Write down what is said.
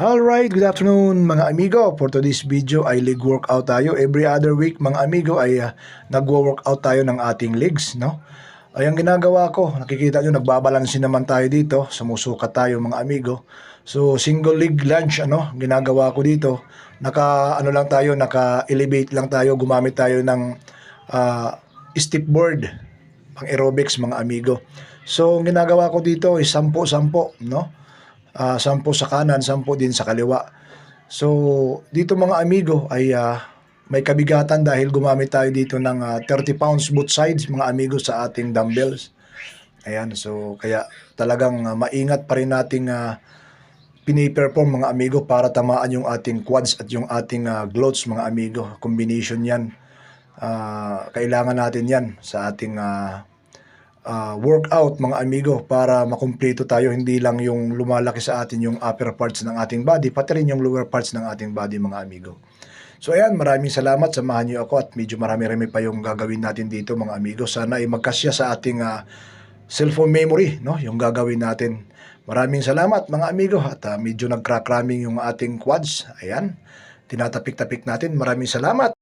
Alright, good afternoon mga amigo. For today's video ay leg workout tayo. Every other week mga amigo ay nagwo-workout tayo ng ating legs, no? Ay ang ginagawa ko, nakikita nyo nagbabalansin naman tayo dito. Sumusukat tayo mga amigo. So single leg lunge ginagawa ko dito. Naka-elevate lang tayo, gumamit tayo ng step board, pang aerobics mga amigo. So ang ginagawa ko dito ay 10-10, no? 10 sa kanan, 10 din sa kaliwa. So, dito mga amigo ay may kabigatan dahil gumamit tayo dito ng 30 pounds both sides mga amigo sa ating dumbbells. Ayan, so kaya talagang maingat pa rin nating pini-perform mga amigo para tamaan yung ating quads at yung ating glutes mga amigo. Combination yan. Kailangan natin yan sa ating workout mga amigo para makumpleto tayo, hindi lang yung lumalaki sa atin yung upper parts ng ating body, pati rin yung lower parts ng ating body mga amigo. So ayan, maraming salamat, samahan niyo ako at medyo marami-rami pa yung gagawin natin dito mga amigo. Sana ay magkasya sa ating cellphone memory, no, yung gagawin natin. Maraming salamat mga amigo at medyo nag-crack-ramming yung ating quads. Ayan, tinatapik-tapik natin. Maraming salamat.